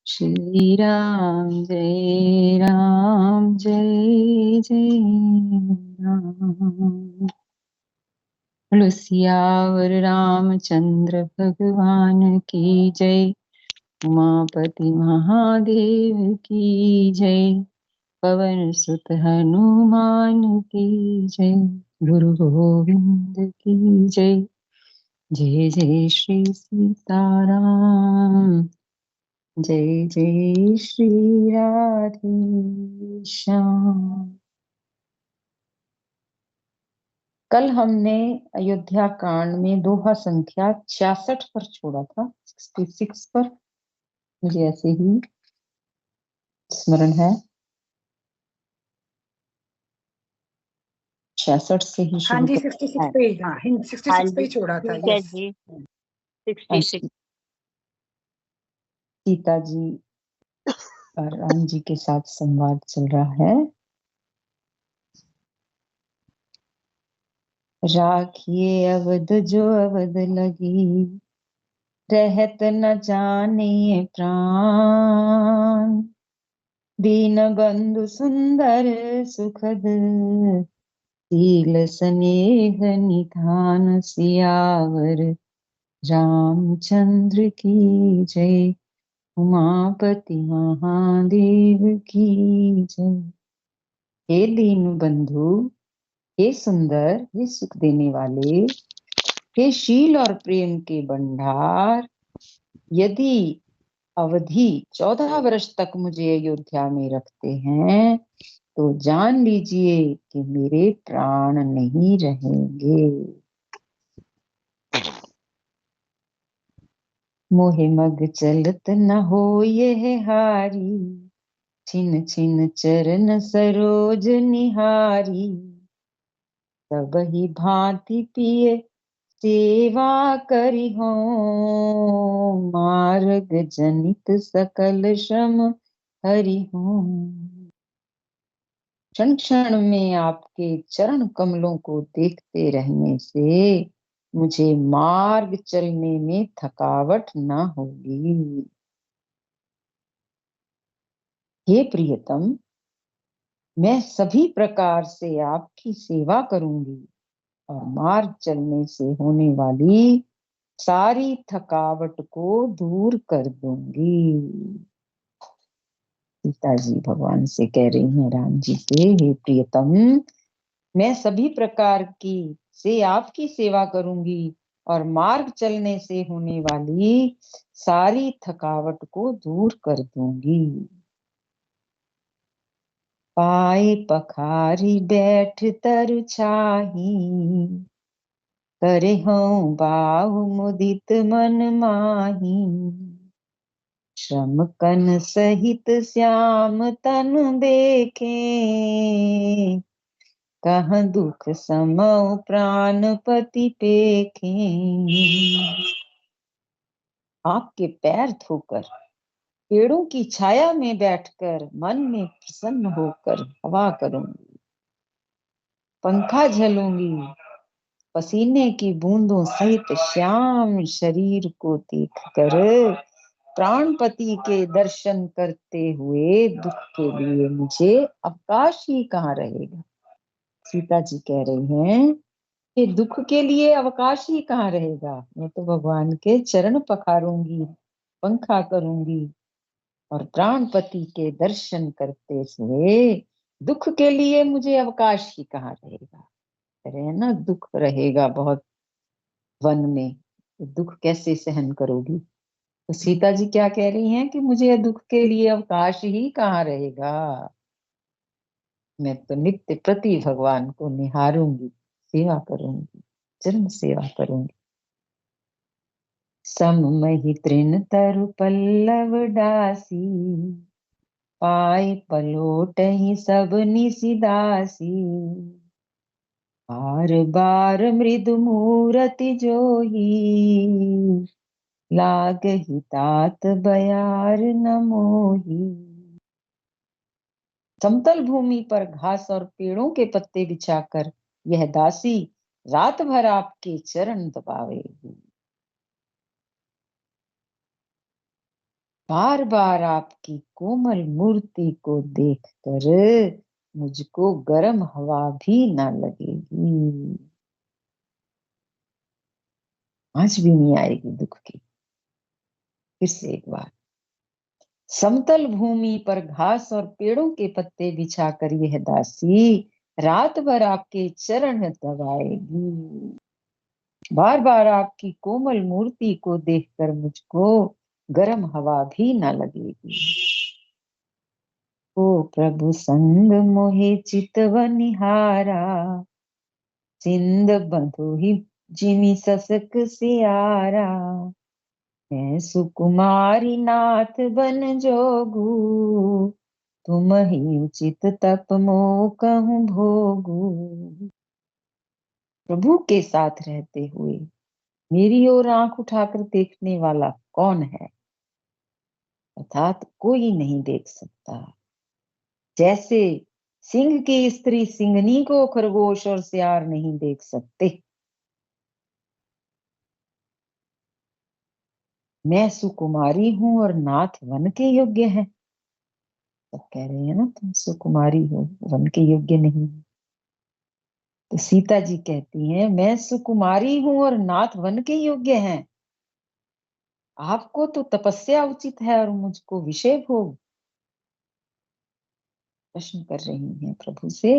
श्री राम जय राम जय जय राम। बोलो सियावर रामचंद्र भगवान की जय। उमापति महादेव की जय। पवन सुत हनुमान की जय। गुरु गोविंद की जय। जय जय श्री सीताराम। जय जय श्री राधे श्याम। कल हमने अयोध्या कांड में दोहा संख्या 66 पर छोड़ा था, 66 पर मुझे ऐसे ही स्मरण है। 66 से ही हाँ शुरू जी, 66 पे, हाँ 66 पे ही छोड़ा था। ठीक है जी, 66 सीता जी और राम जी के साथ संवाद चल रहा है। राखिए अवध जो अवध लगी, रहत न जाने प्राण। दीन बंधु सुंदर सुखद, शील स्नेह निधान। सियावर रामचंद्र की जय। उमापति महादेव की जय। हे दीन बंधु, हे सुंदर, हे सुख देने वाले, हे शील और प्रेम के भंडार, यदि अवधि 14 वर्ष तक मुझे अयोध्या में रखते हैं तो जान लीजिए कि मेरे प्राण नहीं रहेंगे। मोहे मग चलत न हो ये हारी, छिन छिन चरण सरोज निहारी। सब ही भांति पिए सेवा करी हो, मार्ग जनित सकल श्रम हरि हो। क्षण क्षण में आपके चरण कमलों को देखते रहने से मुझे मार्ग चलने में थकावट न होगी। हे प्रियतम, मैं सभी प्रकार से आपकी सेवा करूंगी और मार्ग चलने से होने वाली सारी थकावट को दूर कर दूंगी। सीता जी भगवान से कह रही हैं राम जी से, हे प्रियतम, मैं सभी प्रकार की से आपकी सेवा करूंगी और मार्ग चलने से होने वाली सारी थकावट को दूर कर दूंगी। पाए पखारी बैठ तर छाही, करे हूँ बाहु मुदित मन माही। श्रम कन सहित श्याम तनु देखे, कहाँ दुख समौ प्राणपति पेखे। आपके पैर धोकर, पेड़ों की छाया में बैठकर, मन में प्रसन्न होकर हवा करूंगी, पंखा झलूंगी, पसीने की बूंदों सहित श्याम शरीर को देखकर प्राणपति के दर्शन करते हुए दुख के लिए मुझे अवकाश ही कहाँ रहेगा। सीता जी कह रही हैं कि दुख के लिए अवकाश ही कहाँ रहेगा। मैं तो भगवान के चरण पखारूंगी, पंखा करूंगी और प्राणपति के दर्शन करते हुए दुख के लिए मुझे अवकाश ही कहाँ रहेगा। कह रहे हैं ना, दुख रहेगा बहुत वन में, तो दुख कैसे सहन करोगी। तो सीता जी क्या कह रही हैं कि मुझे दुख के लिए अवकाश ही कहाँ रहेगा। मैं तो नित्य प्रति भगवान को निहारूंगी, सेवा करूंगी, चरण सेवा करूंगी। सममहि तृण तरु पल्लव डासी, पाए पलोट ही सब निसिदासी। बार बार मृदु मूरति जोही, लागहि तात बयार न मोही। समतल भूमि पर घास और पेड़ों के पत्ते बिछाकर यह दासी रात भर आपके चरण दबावेगी। बार बार आपकी कोमल मूर्ति को देखकर मुझको गर्म हवा भी ना लगेगी। आंच भी नहीं आएगी दुख की। फिर से एक बार, समतल भूमि पर घास और पेड़ों के पत्ते बिछाकर यह दासी रात भर आपके चरण दबाएगी। बार बार आपकी कोमल मूर्ति को देखकर मुझको गर्म हवा भी ना लगेगी। ओ प्रभु संग मोहे चितव निहारा, सिंध बंधु ही जिमि ससक सियारा। मैं सुकुमारी नाथ बन जोगू, तुम ही उचित तप मो कहूँ भोगू। प्रभु के साथ रहते हुए मेरी ओर आंख उठाकर देखने वाला कौन है? अर्थात कोई नहीं देख सकता। जैसे सिंह की स्त्री सिंहनी को खरगोश और सियार नहीं देख सकते, मैं सुकुमारी हूं और नाथ वन के योग्य है। सब कह रहे हैं ना तुम सुकुमारी हो, वन के योग्य नहीं। तो सीता जी कहती हैं मैं सुकुमारी हूं और नाथ वन के योग्य हैं। आपको तो तपस्या उचित है और मुझको विषय भोग। प्रश्न कर रही हैं प्रभु से।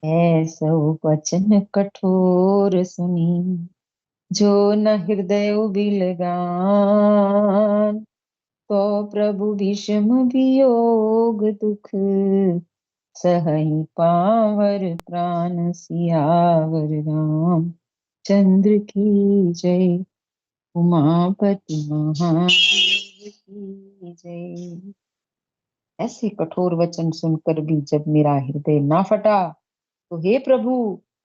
ऐसो वचन कठोर सुनी, जो न हृदय बिलगान। तो प्रभु भीष्म वियोग दुख, सहहि पावर प्राण सियावर राम। चंद्र की जय, उमापति महादेव की जय। ऐसे कठोर वचन सुनकर भी जब मेरा हृदय ना फटा, तो हे प्रभु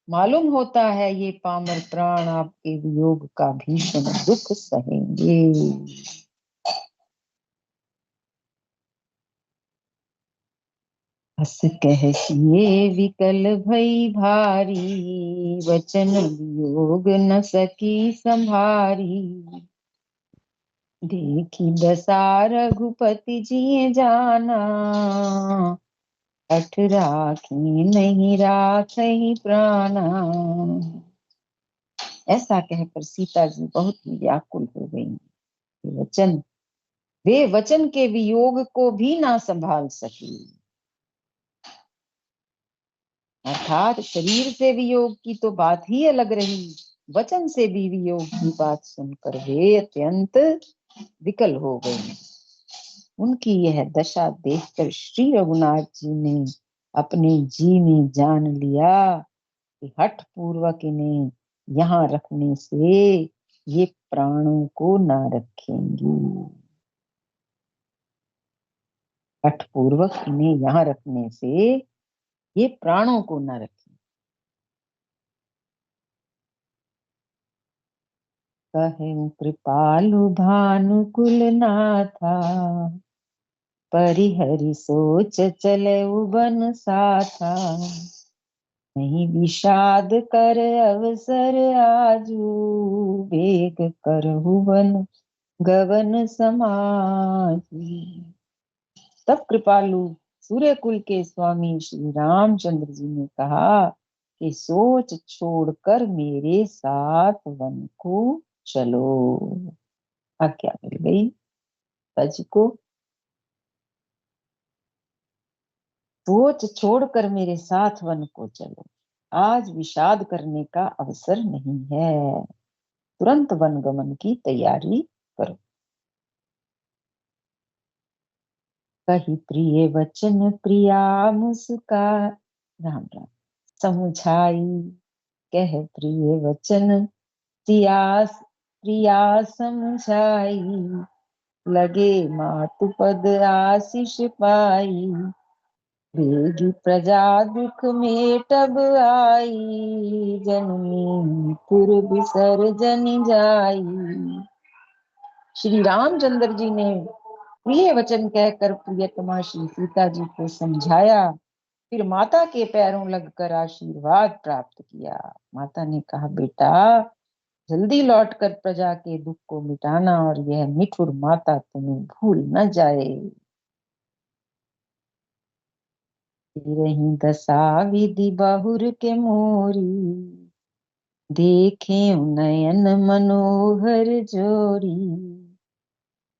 मालूम होता है ये पामर प्राण आपके वियोग का भीषण दुख सहेंगे। हस कह किए विकल भई भारी, वचन वियोग न सकी संभारी। देखी दशा रघुपति जी जाना, हठ राखी नहीं राखी प्राणा। ऐसा कहकर सीता जी बहुत ही व्याकुल हो गई। वे वचन के वियोग को भी ना संभाल सकी। अर्थात शरीर से वियोग की तो बात ही अलग रही, वचन से भी वियोग की बात सुनकर वे अत्यंत विकल हो गई। उनकी यह दशा देखकर श्री रघुनाथ जी ने अपने जी में जान लिया कि हठ पूर्वक इन्हें यहाँ रखने से ये प्राणों को ना रखेंगी। हठ पूर्वक इन्हें यहाँ रखने से ये प्राणों को ना रखेंगे। कहे कृपालु भानुकुल नाथा, परिहरि सोच चले बन साथा। नहीं विषाद कर अवसर आजू, वेग करहु वन गगन समाजी। तब कृपालु सूर्यकुल के स्वामी श्री रामचंद्र जी ने कहा कि सोच छोड़कर मेरे साथ वन को चलो। आज्ञा मिल गई तज को। सोच छोड़कर मेरे साथ वन को चलो, आज विषाद करने का अवसर नहीं है, तुरंत वन गमन की तैयारी करो। कही प्रिय वचन प्रिया मुस्का, राम राम समुझाई। कह प्रिय वचन सिया प्रिया समझाई। लगे मातु पद आशीष पाई, बेगी प्रजा दुख मेटब आई। जननी पुर बिसर जन जाई। श्री रामचंद्र जी ने प्रिय वचन कहकर प्रियतमा श्री सीता जी को समझाया, फिर माता के पैरों लगकर आशीर्वाद प्राप्त किया। माता ने कहा बेटा जल्दी लौटकर प्रजा के दुख को मिटाना और यह निठुर माता तुम्हें भूल न जाए। रही दशा विधि बहुर के मोरी, देखे नयन मनोहर जोरी।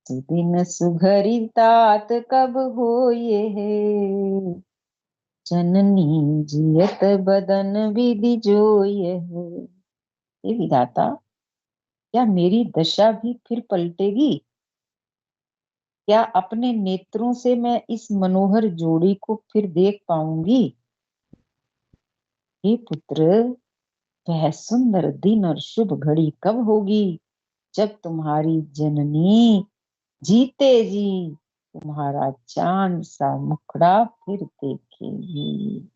सुदिन सुघरी तात कब होए है, जननी जियत बदन विधि जोए है। हे विधाता, क्या मेरी दशा भी फिर पलटेगी? क्या अपने नेत्रों से मैं इस मनोहर जोड़ी को फिर देख पाऊंगी? हे पुत्र, वह सुंदर दिन और शुभ घड़ी कब होगी जब तुम्हारी जननी जीते जी तुम्हारा चांद सा मुखड़ा फिर देखेगी।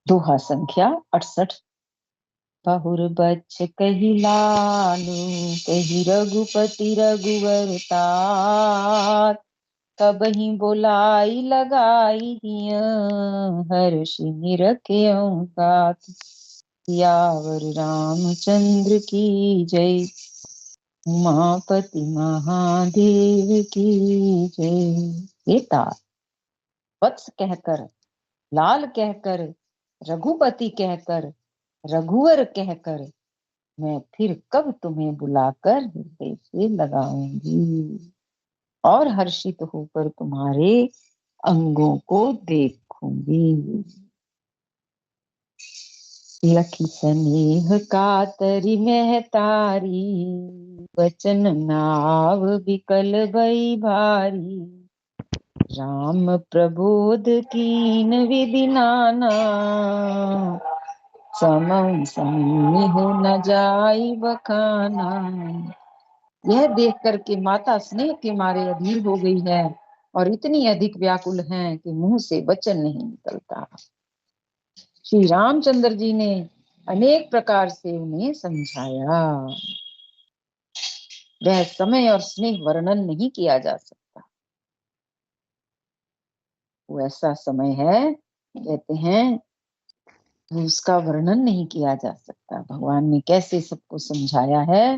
दोहा संख्या 68। बहुर बच्च कही लालू, कही रघुपति रघुवर तात। कबहि बोलाई लगाई हिया, हर्षि निरखियौ तात। सियावर रामचंद्र की जय, उमापति महादेव की जय। ये तात वत्स कहकर, लाल कहकर, रघुपति कहकर, रघुवर कहकर मैं फिर कब तुम्हें बुलाकर हृदय से लगाऊंगी और हर्षित होकर तुम्हारे अंगों को देखूंगी। लखी स्नेह कातरी महतारी, वचन नाव बिकल भई भारी। राम प्रबोध कीन विधि नाना, समम समीह न जाई बखाना। यह देख करके माता स्नेह के मारे अधीर हो गई है और इतनी अधिक व्याकुल है कि मुंह से वचन नहीं निकलता। श्री रामचंद्र जी ने अनेक प्रकार से उन्हें समझाया। वह समय और स्नेह वर्णन नहीं किया जा सकता। वो ऐसा समय है, कहते हैं, उसका वर्णन नहीं किया जा सकता। भगवान ने कैसे सबको समझाया है,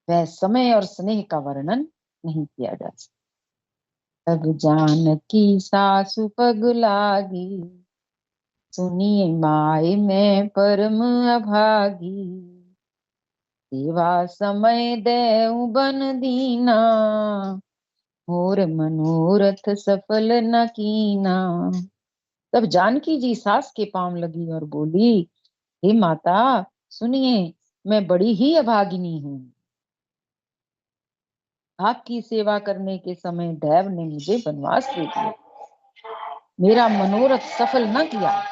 वह समय और स्नेह का वर्णन नहीं किया जा सकता। तब जानकी सासु पग लागी, सुनिए माय मैं परम अभागी। सेवा समय देऊ बन दीना, मोर मनोरथ सफल न कीना। तब जानकी जी सास के पांव लगी और बोली, हे माता सुनिए, मैं बड़ी ही अभागिनी हूँ। आपकी सेवा करने के समय देव ने मुझे वनवास दे दिया, मेरा मनोरथ सफल न किया।